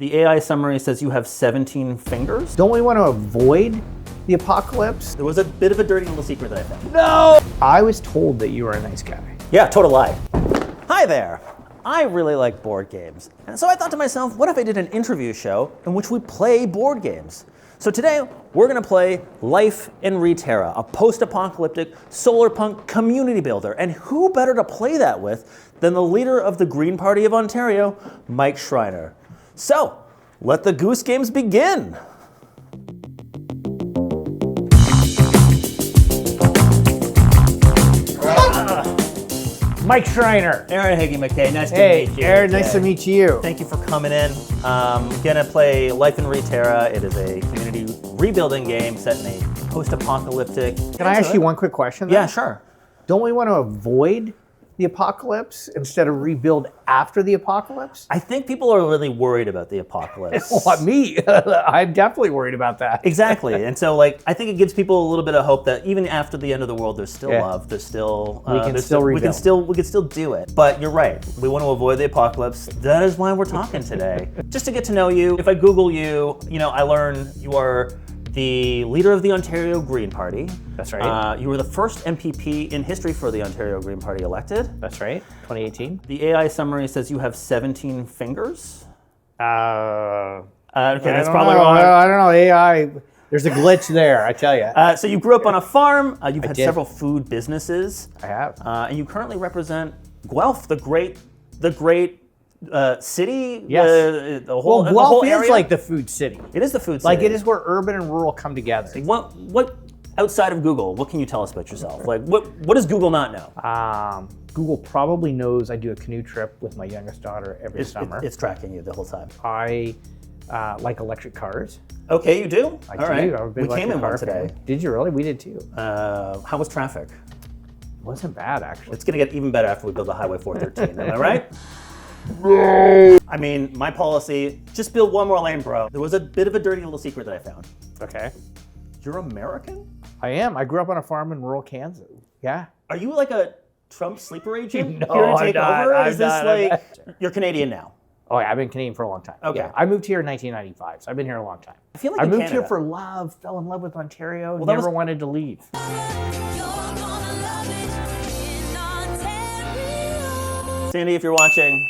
The AI summary says you have 17 fingers. Don't we want to avoid the apocalypse? There was a bit of a dirty little secret that I found. No! I was told that you were a nice guy. Yeah, total lie. Hi there. I really like board games. And so I thought to myself, what if I did an interview show in which we play board games? So today, we're gonna play Life in Reterra, a post-apocalyptic solar punk community builder. And who better to play that with than the leader of the Green Party of Ontario, Mike Schreiner. So, let the Goose Games begin. Mike Schreiner. Aaron Higgy McKay, nice to meet you. Hey, Aaron, nice to meet you. Thank you for coming in. Gonna play Life in Reterra. It is a community rebuilding game set in a post-apocalyptic. Can I ask you one quick question? Yeah, sure. Don't we want to avoid the apocalypse instead of rebuild after the apocalypse? I think people are really worried about the apocalypse. Well, me, I'm definitely worried about that. Exactly, and so I think it gives people a little bit of hope that even after the end of the world, there's still love. There's still we can still rebuild. We can still do it. But you're right. We want to avoid the apocalypse. That is why we're talking today. Just to get to know you. If I Google you, I learn you are the leader of the Ontario Green Party. That's right. You were the first MPP in history for the Ontario Green Party elected. That's right, 2018. The AI summary says you have 17 fingers. Okay, that's probably wrong. I don't know, AI, there's a glitch there, I tell you. So you grew up on a farm. You've had several food businesses. I have. And you currently represent Guelph, the great city. Yes. The whole Guelph area. is like the food city. It is the food city. Like it is where urban and rural come together. What outside of Google, what can you tell us about yourself? Like what does Google not know? Google probably knows I do a canoe trip with my youngest daughter every summer. It's tracking you the whole time. I like electric cars. Okay, you do? I All do. right. I'm a big We came in one today. fan. Did you really? We did too. How was traffic? Wasn't bad, actually. It's going to get even better after we build the Highway 413. Am I right? No. I mean, my policy, just build one more lane, bro. There was a bit of a dirty little secret that I found. Okay. You're American? I am. I grew up on a farm in rural Kansas. Yeah. Are you like a Trump sleeper agent No, here to take I'm not. over? I'm Is this not. like, you're Canadian now? Oh, yeah, I've been Canadian for a long time. Okay. Yeah, I moved here in 1995, so I've been here a long time. I feel like I in moved Canada. here for love, fell in love with Ontario, that never was- wanted to leave. Sandy, if you're watching,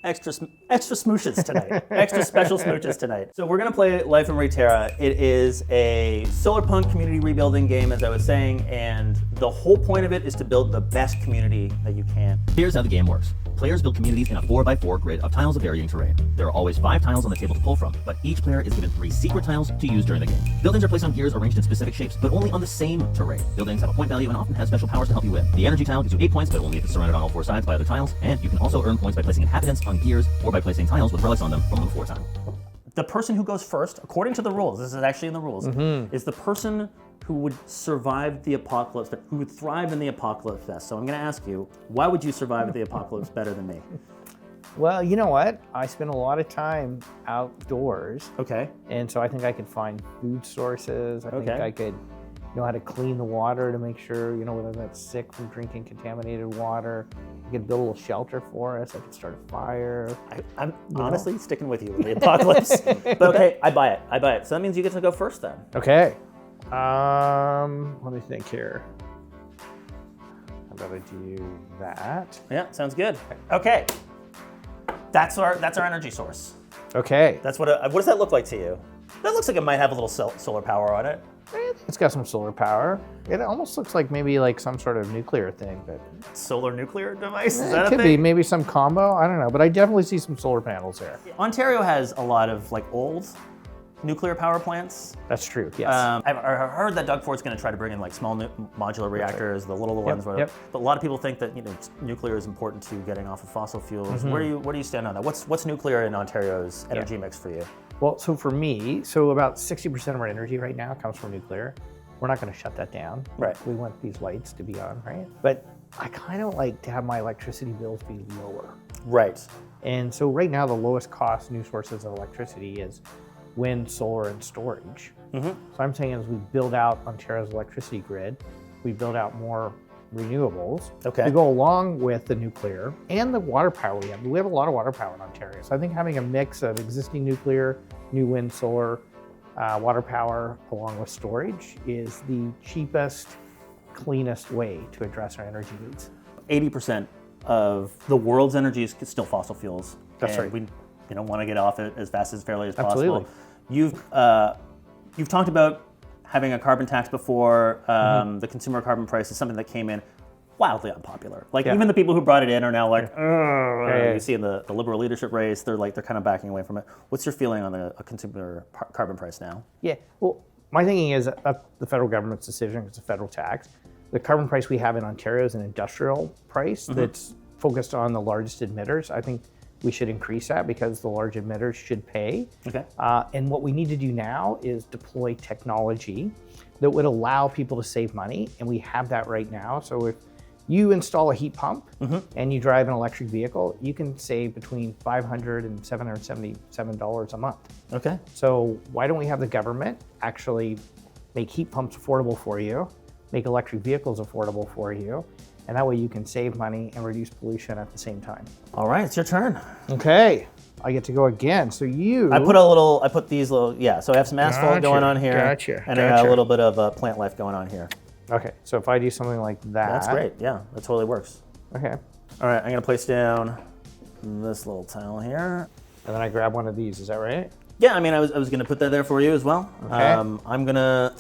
extra smooches tonight. Extra special smooches tonight. So we're gonna play Life in Reterra. It is a solar punk community rebuilding game, as I was saying, and the whole point of it is to build the best community that you can. Here's how the game works. Players build communities in a 4x4 grid of tiles of varying terrain. There are always 5 tiles on the table to pull from, but each player is given 3 secret tiles to use during the game. Buildings are placed on gears arranged in specific shapes, but only on the same terrain. Buildings have a point value and often have special powers to help you win. The energy tile gives you 8 points, but only if it's surrounded on all 4 sides by other tiles, and you can also earn points by placing inhabitants on gears or by placing tiles with relics on them from the 4 time. The person who goes first, according to the rules, this is actually in the rules, is the person who would survive the apocalypse, who would thrive in the apocalypse best. So I'm gonna ask you, why would you survive the apocalypse better than me? Well, you know what? I spend a lot of time outdoors, Okay. and so I think I could find food sources. I think Okay. I could know how to clean the water to make sure, whether that's sick from drinking contaminated water. I could build a little shelter for us. I could start a fire. I'm honestly sticking with you in the apocalypse. But okay, I buy it. So that means you get to go first then. Okay. Let me think here. How about I do that? Yeah, sounds good. Okay. That's our energy source. Okay. That's what does that look like to you? That looks like it might have a little solar power on it. It's got some solar power. It almost looks like maybe like some sort of nuclear thing, but Solar nuclear device? Is it that a could thing? be maybe some combo. I don't know, but I definitely see some solar panels there. Ontario has a lot of old nuclear power plants. That's true. Yes. I've heard that Doug Ford's going to try to bring in small modular reactors, the little ones. Yep. But a lot of people think that nuclear is important to getting off of fossil fuels. Where do you stand on that? What's nuclear in Ontario's energy mix for you? Well, so for me, about 60% of our energy right now comes from nuclear. We're not going to shut that down. Right. We want these lights to be on, right? But I kind of like to have my electricity bills be lower. Right. And so right now, the lowest cost new sources of electricity is wind, solar, and storage. So I'm saying as we build out Ontario's electricity grid, we build out more renewables Okay. to go along with the nuclear and the water power we have. We have a lot of water power in Ontario. So I think having a mix of existing nuclear, new wind, solar, water power, along with storage is the cheapest, cleanest way to address our energy needs. 80% of the world's energy is still fossil fuels. That's and right. We want to get off it as fast as fairly as Absolutely. possible. You've talked about having a carbon tax before. The consumer carbon price is something that came in wildly unpopular. Like even the people who brought it in are now like, you see in the liberal leadership race, they're kind of backing away from it. What's your feeling on a consumer carbon price now? Yeah, well, my thinking is that the federal government's decision, it's a federal tax. The carbon price we have in Ontario is an industrial price that's focused on the largest emitters. I think we should increase that because the large emitters should pay. Okay. And what we need to do now is deploy technology that would allow people to save money, and we have that right now. So if you install a heat pump and you drive an electric vehicle, you can save between $500 and $777 a month. Okay. So why don't we have the government actually make heat pumps affordable for you, make electric vehicles affordable for you, and that way you can save money and reduce pollution at the same time. All right, it's your turn. Okay, I get to go again. So I put these little, so I have some asphalt going on here. And I got a little bit of plant life going on here. Okay, so if I do something like that. That's great, yeah, that totally works. Okay. All right, I'm gonna place down this little tile here. And then I grab one of these, is that right? Yeah, I mean, I was gonna put that there for you as well. Okay. I'm gonna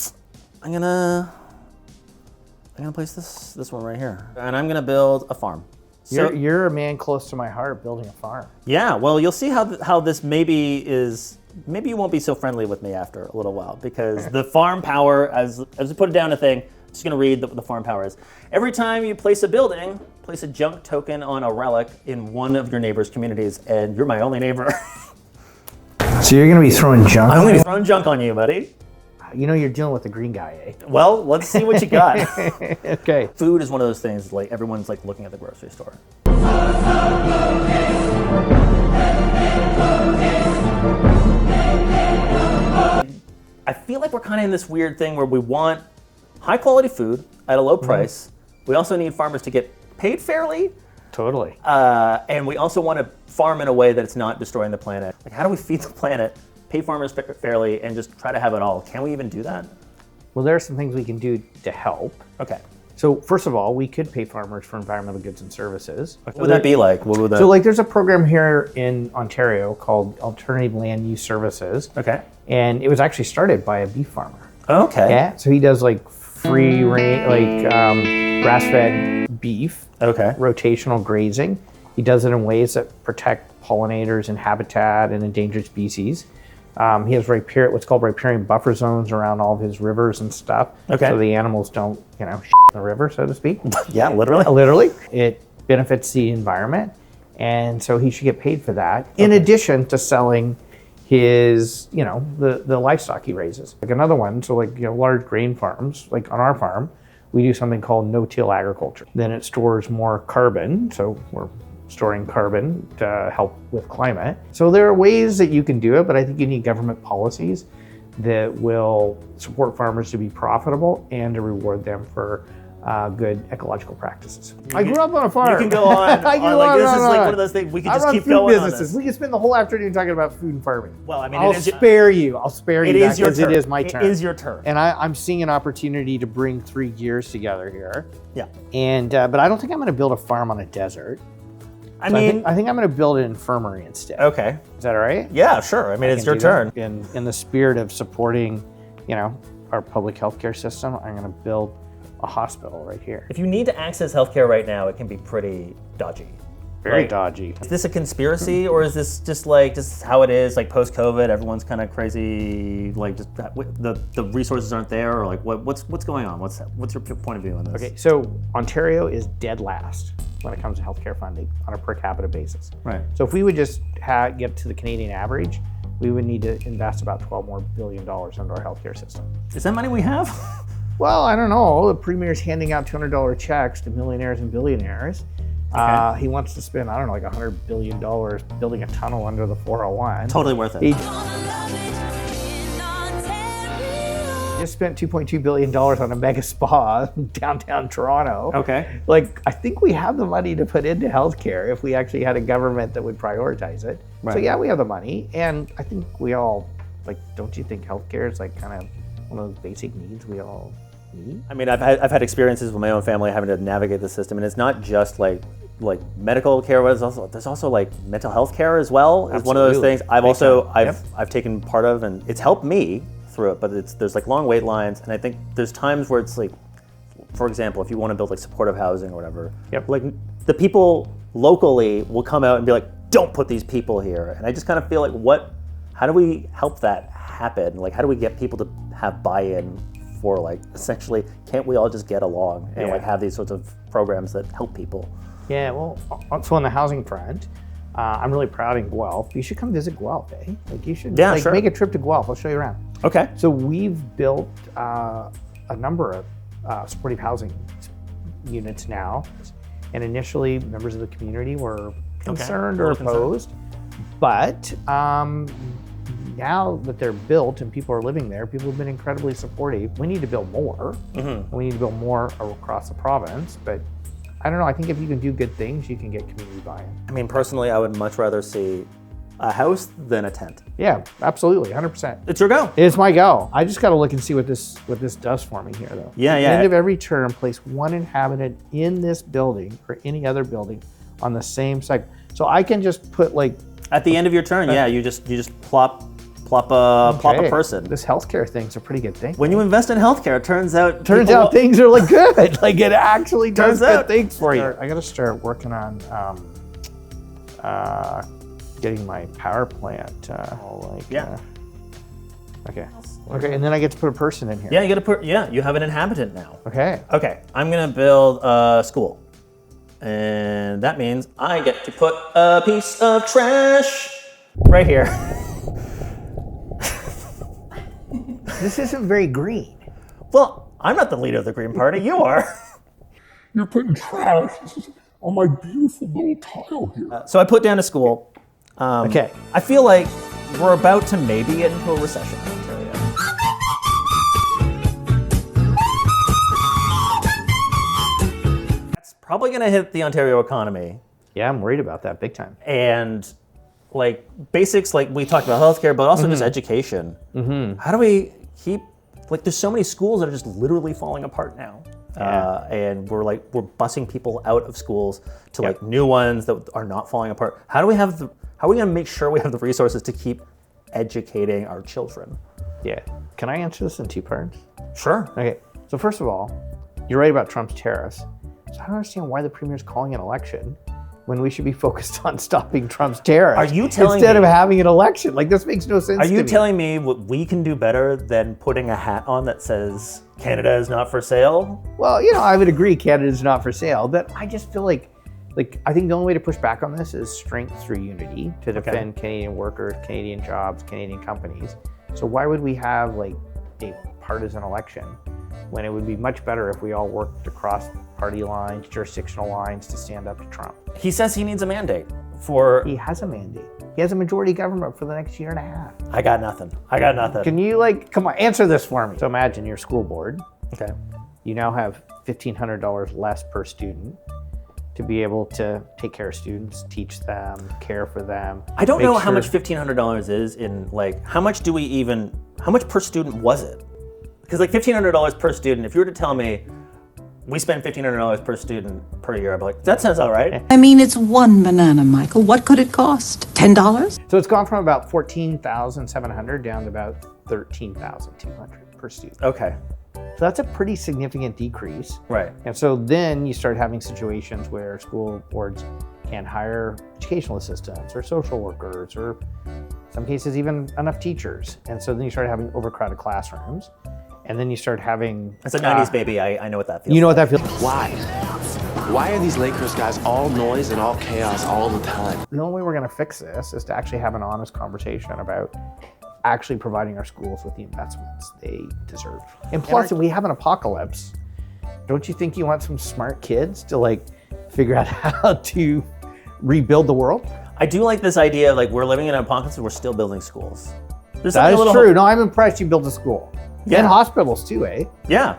place this one right here. And I'm gonna build a farm. So, You're a man close to my heart building a farm. yeah, well, you'll see how this maybe you won't be so friendly with me after a little while, because the farm power, as we put it down a thing, I'm just gonna read what the farm power is. Every time you place a building, place a junk token on a relic in one of your neighbor's communities, and you're my only neighbor. So you're gonna be throwing junk? I'm gonna be throwing junk on you, buddy. You know you're dealing with the green guy, eh? Well, let's see what you got. Okay. Food is one of those things, like everyone's like looking at the grocery store. I feel like we're kind of in this weird thing where we want high quality food at a low price. We also need farmers to get paid fairly. Totally. And we also want to farm in a way that it's not destroying the planet. Like, how do we feed the planet, pay farmers fairly, and just try to have it all? Can we even do that? Well, there are some things we can do to help. Okay. So first of all, we could pay farmers for environmental goods and services. What would that be like? What would that? So like there's a program here in Ontario called Alternative Land Use Services. Okay. And it was actually started by a beef farmer. Okay. Yeah. So he does like free range, like grass-fed beef. Okay. Rotational grazing. He does it in ways that protect pollinators and habitat and endangered species. He has what's called riparian buffer zones around all of his rivers and stuff. Okay. So the animals don't, shit in the river, so to speak. Yeah, literally. Literally. It benefits the environment. And so he should get paid for that. In addition to selling his, the livestock he raises. Like another one, so like, large grain farms, like on our farm, we do something called no-till agriculture. Then it stores more carbon. So we're storing carbon to help with climate. So there are ways that you can do it, but I think you need government policies that will support farmers to be profitable and to reward them for good ecological practices. I grew up on a farm. You can go on. This is like one of those things we could just keep going on this. We could spend the whole afternoon talking about food and farming. Well, I mean, I'll spare you It is your turn. It is my turn. It is your turn. And I'm seeing an opportunity to bring three gears together here. Yeah. And but I don't think I'm going to build a farm on a desert. I think I'm going to build an infirmary instead. Okay. Is that all right? Yeah, sure. I mean, it's your turn. In the spirit of supporting, our public healthcare system, I'm going to build a hospital right here. If you need to access healthcare right now, it can be pretty dodgy. Very dodgy. Is this a conspiracy, or is this just how it is? Like post-COVID, everyone's kind of crazy. Like just the resources aren't there, or like what's going on? What's your point of view on this? Okay, so Ontario is dead last when it comes to healthcare funding on a per capita basis. Right. So if we would just get to the Canadian average, we would need to invest about $12 billion into our healthcare system. Is that money we have? Well, I don't know. The Premier's handing out $200 checks to millionaires and billionaires. Okay. He wants to spend, like $100 billion building a tunnel under the 401. Totally worth it. Just spent $2.2 billion on a mega spa in downtown Toronto. Okay. Like, I think we have the money to put into healthcare if we actually had a government that would prioritize it. So Right. yeah, we have the money. And I think we all, like, don't you think healthcare is like kind of one of those basic needs we all need? I mean, I've had experiences with my own family having to navigate the system, and it's not just like medical care, but there's also like mental health care as well. It's one of those Absolutely. things I've Big also time. I've taken part of, and it's helped me through it. But there's like long wait lines, and I think there's times where it's like, for example, if you want to build like supportive housing or whatever, like the people locally will come out and be like, don't put these people here, and I just kind of feel like how do we help that happen? Like, how do we get people to have buy-in for, like, essentially, can't we all just get along and like have these sorts of programs that help people? Yeah, well, so on the housing front, I'm really proud in Guelph. You should come visit Guelph, eh? Like, you should sure. make a trip to Guelph. I'll show you around. Okay. So we've built a number of supportive housing units now. And initially, members of the community were concerned or opposed. But now that they're built and people are living there, people have been incredibly supportive. We need to build more. And we need to build more across the province. But I don't know, I think if you can do good things, you can get community buy-in. I mean, personally, I would much rather see a house than a tent. Yeah, absolutely, 100%. It's your go. It's my go. I just got to look and see what this does for me here, though. Yeah, At the yeah. end of every term, place one inhabitant in this building or any other building on the same site. So I can just put like At the end of your turn, you just plop a person. This healthcare thing's a pretty good thing. When you invest in healthcare, it turns out Things are like good. Like it actually does Turns good out. things for you. I got to start working on getting my power plant. Okay. Okay, and then I get to put a person in here. Yeah, you have an inhabitant now. Okay. Okay, I'm gonna build a school. And that means I get to put a piece of trash right here. This isn't very green. Well, I'm not the leader of the Green Party, you are. You're putting trash on my beautiful little tile here. So I put down a school. Okay. I feel like we're about to maybe get into a recession in Ontario. That's probably going to hit the Ontario economy. Yeah, I'm worried about that big time. And like basics, like we talked about healthcare, but also just education. How do we keep, like there's so many schools that are just literally falling apart now. And we're busing people out of schools to like new ones that are not falling apart. How are we going to make sure we have the resources to keep educating our children? Yeah. Can I answer this in two parts? Sure. Okay. So first of all, you're right about Trump's tariffs. So I don't understand why the premier's calling an election when we should be focused on stopping Trump's tariffs. Are you telling instead me- of having an election? Like this makes no sense Are to you me. telling me what we can do better than putting a hat on that says Canada is not for sale? Well, I would agree Canada's not for sale, but I just feel like I think the only way to push back on this is strength through unity to defend Canadian workers, Canadian jobs, Canadian companies. So why would we have like a partisan election when it would be much better if we all worked across party lines, jurisdictional lines to stand up to Trump? He says he needs a mandate for... He has a mandate. He has a majority government for the next year and a half. I got nothing. Can you come on, answer this for me? So imagine your school board. Okay. You now have $1,500 less per student to be able to take care of students, teach them, care for them. I don't know how sure- much $1,500 is in how much per student was it? Because $1,500 per student, if you were to tell me we spend $1,500 per student per year, I'd be like, that sounds all right. I mean, it's one banana, Michael. What could it cost? $10? So it's gone from about $14,700 down to about $13,200 per student. Okay. So that's a pretty significant decrease. Right. And so then you start having situations where school boards can't hire educational assistants or social workers or in some cases even enough teachers. And so then you start having overcrowded classrooms. And then you start having... It's a 90s baby. I know what that feels You know like. what that feels Why? Why are these Lakers guys all noise and all chaos all the time? The only way we're going to fix this is to actually have an honest conversation about actually providing our schools with the investments they deserve. And plus, if we have an apocalypse, don't you think you want some smart kids to figure out how to rebuild the world? I do like this idea of we're living in an apocalypse and we're still building schools. There's That something is a little true. No, I'm impressed you built a school. And hospitals too, eh? Yeah.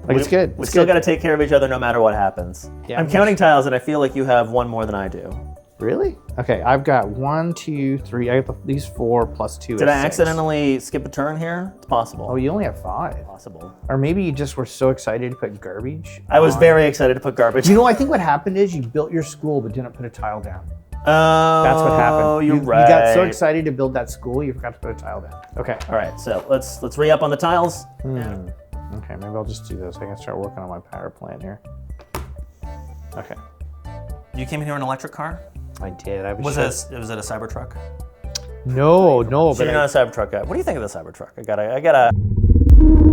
Like, it's good. We It's still good. got to take care of each other no matter what happens. Yeah. I'm counting tiles, and I feel like you have one more than I do. Really? Okay, I've got 1, 2, 3. I got these 4 plus 2. Did is I 6. accidentally skip a turn here? It's possible. Oh, you only have 5. Possible. Or maybe you just were so excited to put garbage. I was very excited to put garbage. You know, I think what happened is you built your school but didn't put a tile down. Oh, That's what happened. You're right. You got so excited to build that school, you forgot to put a tile down. Okay. All right, so let's re-up on the tiles. Okay, maybe I'll just do this. I can start working on my power plant here. Okay. You came in here in an electric car? I did. I Was it a Cybertruck? No, So but you're not a Cybertruck guy. What do you think of the Cybertruck? I gotta.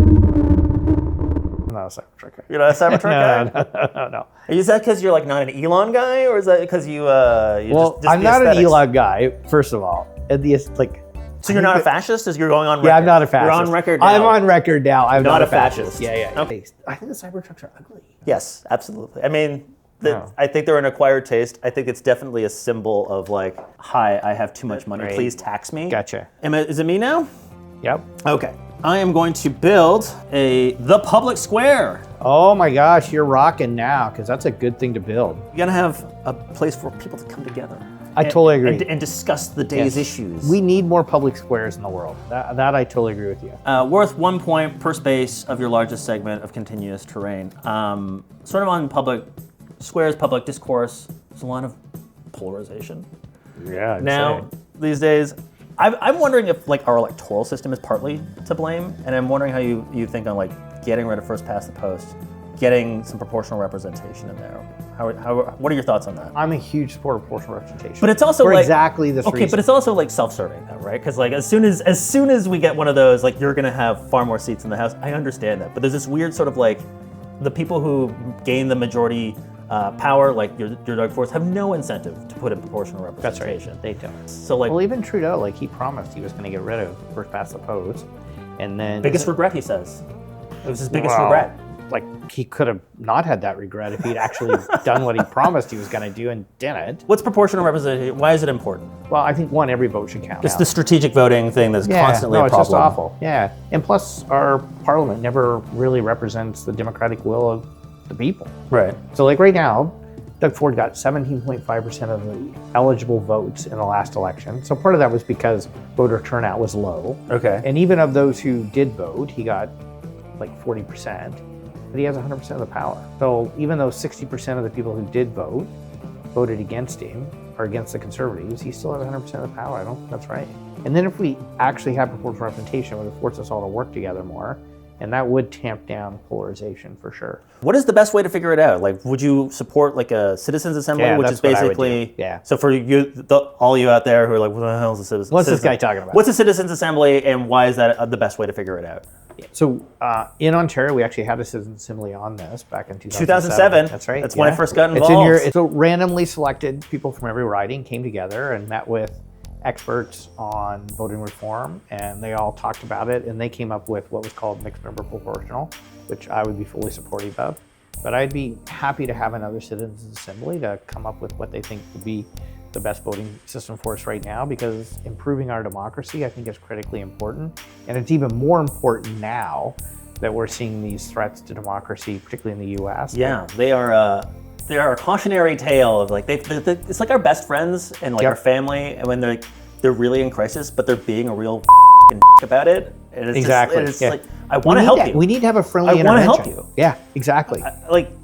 I'm not a Cybertruck guy. You're not a Cybertruck guy? No. Is that because you're like not an Elon guy, or is that because you Well, just I'm the not an aesthetics? Elon guy, first of all. And like, So you're not a fascist? As you're going on record? yeah, I'm not a fascist. You're on record now. I'm on record now. I'm Not not, a fascist. Yeah. Okay. I think the Cybertrucks are ugly. Yes, absolutely. I mean, Oh. I think they're an acquired taste. I think it's definitely a symbol of like, hi, I have too much money. Right. Please tax me. Gotcha. Is it me now? Yep. Okay. I am going to build the public square. Oh my gosh, you're rocking now, because that's a good thing to build. You gotta have a place for people to come together. I totally agree. And discuss the day's Yes. issues. We need more public squares in the world. That I totally agree with you. Worth 1 point per space of your largest segment of continuous terrain. Sort of on public squares, public discourse, there's a lot of polarization. Yeah. Now, these days, I'm wondering if like our electoral system is partly to blame, and I'm wondering how you think on like getting rid of first past the post, getting some proportional representation in there. What are your thoughts on that? I'm a huge supporter of proportional representation. But it's also for like exactly this okay, reason. but it's also like self-serving though, right? Because like as soon as we get one of those, like you're gonna have far more seats in the House. I understand that, but there's this weird sort of like the people who gain the majority power, like your Doug Force, have no incentive to put in proportional That's representation. right. They don't. So like Well, even Trudeau, like he promised he was going to get rid of first past the post, and then biggest regret, he says. It was his biggest Well, regret. Like he could have not had that regret if he'd actually done what he promised he was going to do and didn't. What's proportional representation? Why is it important? Well, I think every vote should count. It's now. the strategic voting thing that's constantly no, a it's just problem. awful. Yeah, and plus our parliament never really represents the democratic will of the people. Right. So like right now, Doug Ford got 17.5% of the eligible votes in the last election. So part of that was because voter turnout was low. Okay. And even of those who did vote, he got like 40%. But he has 100% of the power. So even though 60% of the people who did vote voted against him or against the Conservatives, he still has 100% of the power. I don't think that's right. And then if we actually have proportional representation, it would force us all to work together more. And that would tamp down polarization for sure. What is the best way to figure it out? Like, would you support like a citizens assembly, Yeah, which that's is what I would basically do. Yeah. So for you, all you out there who are like, what the hell is a citizen? What's this guy talking about? What's a citizens assembly, and why is that the best way to figure it out? So in Ontario, we actually had a citizens assembly on this back in 2007. That's right. That's when I first got It's in involved. so randomly selected people from every riding came together and met with experts on voting reform, and they all talked about it, and they came up with what was called mixed member proportional, which I would be fully supportive of. But I'd be happy to have another citizens assembly to come up with what they think would be the best voting system for us right now, because improving our democracy, I think, is critically important. And it's even more important now that we're seeing these threats to democracy, particularly in the US. Yeah, they are a cautionary tale of like it's like our best friends and like Yep. our family, and when they're really in crisis, but they're being a real about it. And it's Exactly, Just, it's yeah. like I want to help you. We need to have a friendly I wanna intervention. help you. Yeah, exactly.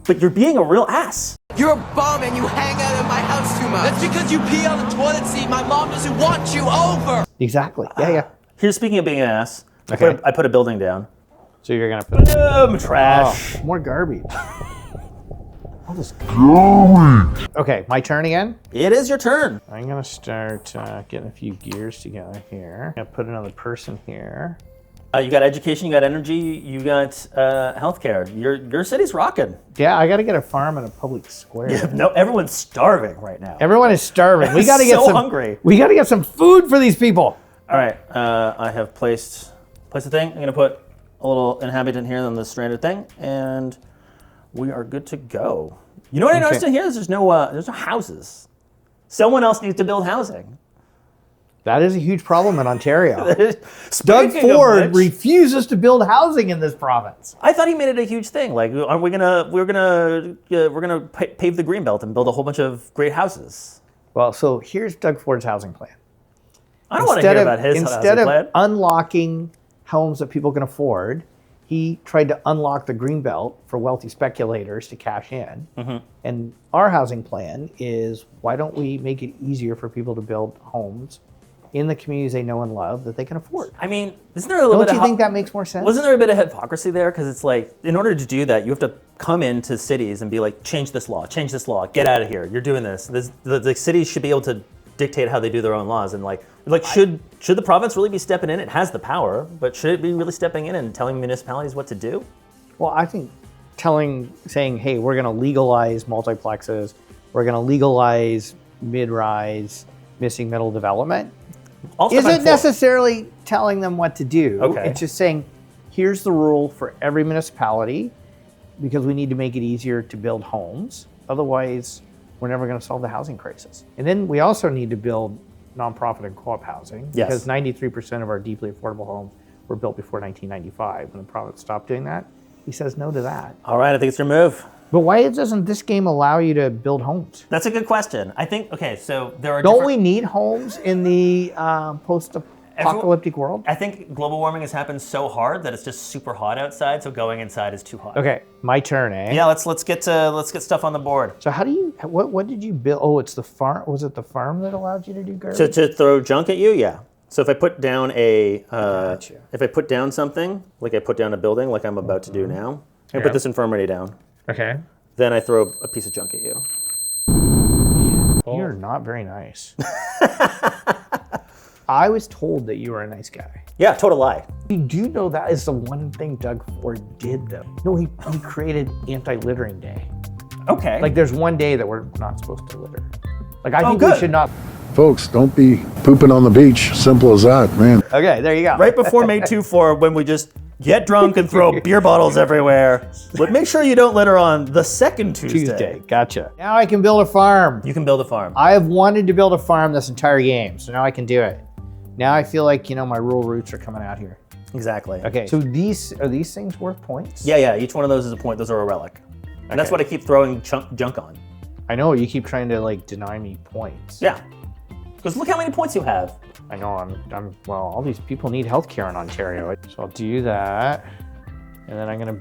But you're being a real ass. You're a bum and you hang out at my house too much. That's because you pee on the toilet seat. My mom doesn't want you over. Exactly. Yeah. Here's speaking of being an ass. Okay. I put a building down. So you're gonna put Trash. more garbage. Okay, my turn again. It is your turn. I'm gonna start getting a few gears together here. I'm gonna put another person here. You got education, you got energy, you got healthcare. Your city's rocking. Yeah, I gotta get a farm and a public square. No, everyone's starving right now. Everyone is starving. We gotta get So some. hungry. We gotta get some food for these people. All right, I have placed a thing. I'm gonna put a little inhabitant here on the stranded thing, and we are good to go. You know what I noticed in here is there's no houses. Someone else needs to build housing. That is a huge problem in Ontario. Doug Speaking of Ford which, refuses to build housing in this province. I thought he made it a huge thing. Like, aren't we we're gonna pave the greenbelt and build a whole bunch of great houses? Well, so here's Doug Ford's housing plan. I don't want to hear about his Instead housing of plan. unlocking homes that people can afford, he tried to unlock the greenbelt for wealthy speculators to cash in. Mm-hmm. And our housing plan is, why don't we make it easier for people to build homes in the communities they know and love that they can afford? I mean, isn't there a little Don't bit you of think that makes more sense? Wasn't there a bit of hypocrisy there? Because it's like, in order to do that, you have to come into cities and be like, change this law, get out of here. You're doing this. The cities should be able to dictate how they do their own laws. And should the province really be stepping in? It has the power, but should it be really stepping in and telling municipalities what to do? Well, I think saying, hey, we're going to legalize multiplexes, we're going to legalize mid-rise, missing middle development, isn't necessarily telling them what to do. Okay. It's just saying, here's the rule for every municipality, because we need to make it easier to build homes. Otherwise, we're never going to solve the housing crisis. And then we also need to build nonprofit and co-op housing, Yes. because 93% of our deeply affordable homes were built before 1995. When the province stopped doing that, he says no to that. All right, I think it's your move. But why doesn't this game allow you to build homes? That's a good question. I think, okay, so there are Don't we need homes in the post-apocalyptic world? I think global warming has happened so hard that it's just super hot outside, so going inside is too hot. Okay, my turn, eh? Yeah, let's get stuff on the board. So how do you, what did you build? Oh, it's the farm. Was it the farm that allowed you to do garbage? To throw junk at you, yeah. So if I put down Gotcha. if I put down something, like I put down a building, like I'm about to do now, I put this infirmary down. Okay. Then I throw a piece of junk at you. You're not very nice. I was told that you were a nice guy. Yeah, total lie. You do know that is the one thing Doug Ford did, though. No, he created Anti-Littering Day. Okay. Like, there's one day that we're not supposed to litter. Like, I think good. we should not. Folks, don't be pooping on the beach. Simple as that, man. Okay, there you go. right before May 2-4, when we just get drunk and throw beer bottles everywhere. But make sure you don't litter on the second Tuesday. Gotcha. Now I can build a farm. You can build a farm. I have wanted to build a farm this entire game, so now I can do it. Now I feel like, my rural roots are coming out here. Exactly. Okay, so are these things worth points? Yeah, each one of those is a point. Those are a relic. And that's what I keep throwing junk on. I know, you keep trying to deny me points. Yeah. Because look how many points you have. I know, well, all these people need healthcare in Ontario. So I'll do that. And then I'm gonna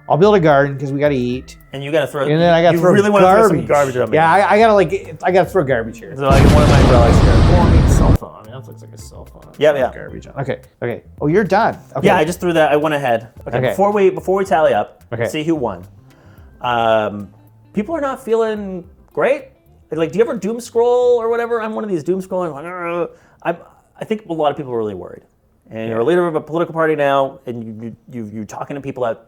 I'll build a garden because we gotta eat. And you gotta throw, And then I gotta throw really garbage. want to throw some garbage on me. Yeah, I gotta throw garbage here. So like one of my relics here. Oh, I need cell phone. That looks like a cell phone. Yeah. Garbage on. Okay. Oh, you're done. Okay. Yeah, I just threw that. I went ahead. Okay. Before we tally up, see who won. People are not feeling great. Like, do you ever doom scroll or whatever? I'm one of these doom scrolling. I think a lot of people are really worried. And you're a leader of a political party now, and you're talking to people out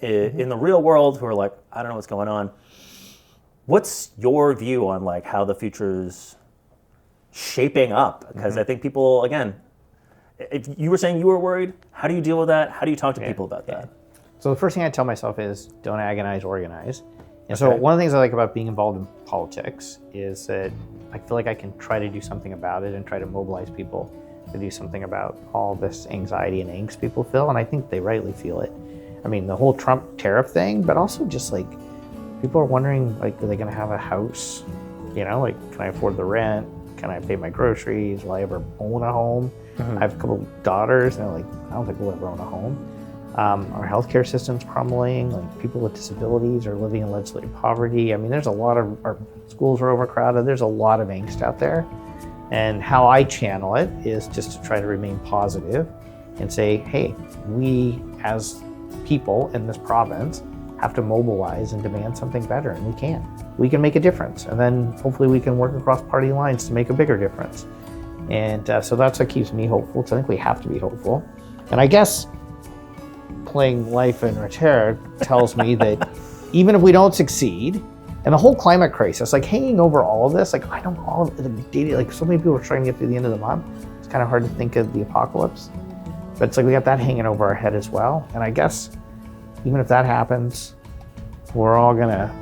in the real world who are like, I don't know what's going on. What's your view on how the future's shaping up? Because I think people, again, if you were saying you were worried, how do you deal with that? How do you talk to people about that? So the first thing I tell myself is don't agonize, organize. And so one of the things I like about being involved in politics is that I feel like I can try to do something about it and try to mobilize people to do something about all this anxiety and angst people feel. And I think they rightly feel it. I mean, the whole Trump tariff thing, but also just people are wondering, are they going to have a house? Can I afford the rent? Can I pay my groceries? Will I ever own a home? I have a couple of daughters, and they're I don't think we'll ever own a home. Our healthcare system's crumbling. People with disabilities are living in legislative poverty. I mean, there's a lot of, our schools are overcrowded. There's a lot of angst out there. And how I channel it is just to try to remain positive and say, hey, we as people in this province have to mobilize and demand something better, and we can. We can make a difference, and then hopefully we can work across party lines to make a bigger difference. And so that's what keeps me hopeful, because I think we have to be hopeful. And I guess playing life in Reterra tells me that even if we don't succeed, and the whole climate crisis, hanging over all of this, I don't all of the data, so many people are trying to get through the end of the month. It's kind of hard to think of the apocalypse, but it's we got that hanging over our head as well. And I guess even if that happens, we're all gonna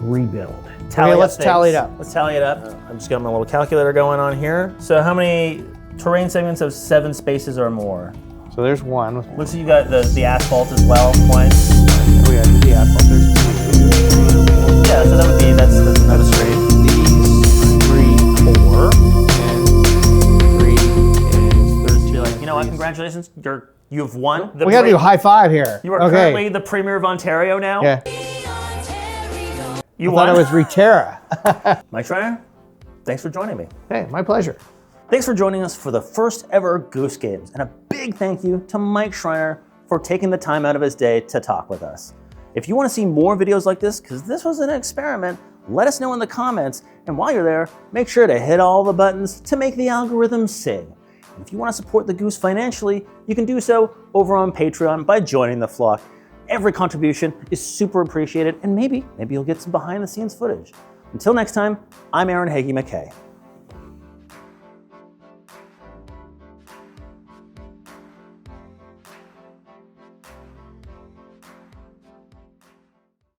rebuild. Tally Okay, up let's tally it things. up. Let's tally it up. I'm just got my little calculator going on here. So how many terrain segments have 7 spaces or more? So there's one. Looks like you got the asphalt as well, twice. We got the asphalt. There's 2, 3, 4. Yeah, so that would be, that's another straight. These 3, 4, and 3 is 13. You know what, congratulations, you've won. We gotta do a high five here. You are okay. currently the Premier of Ontario now. Yeah. You I won. thought it was Reterra. Mike Schreiner, thanks for joining me. Hey, my pleasure. Thanks for joining us for the first ever Goose Games, and a big thank you to Mike Schreiner for taking the time out of his day to talk with us. If you want to see more videos like this, because this was an experiment, let us know in the comments, and while you're there, make sure to hit all the buttons to make the algorithm sing. And if you want to support the Goose financially, you can do so over on Patreon by joining the flock. Every contribution is super appreciated, and maybe you'll get some behind the scenes footage. Until next time, I'm Aaron Hagee McKay.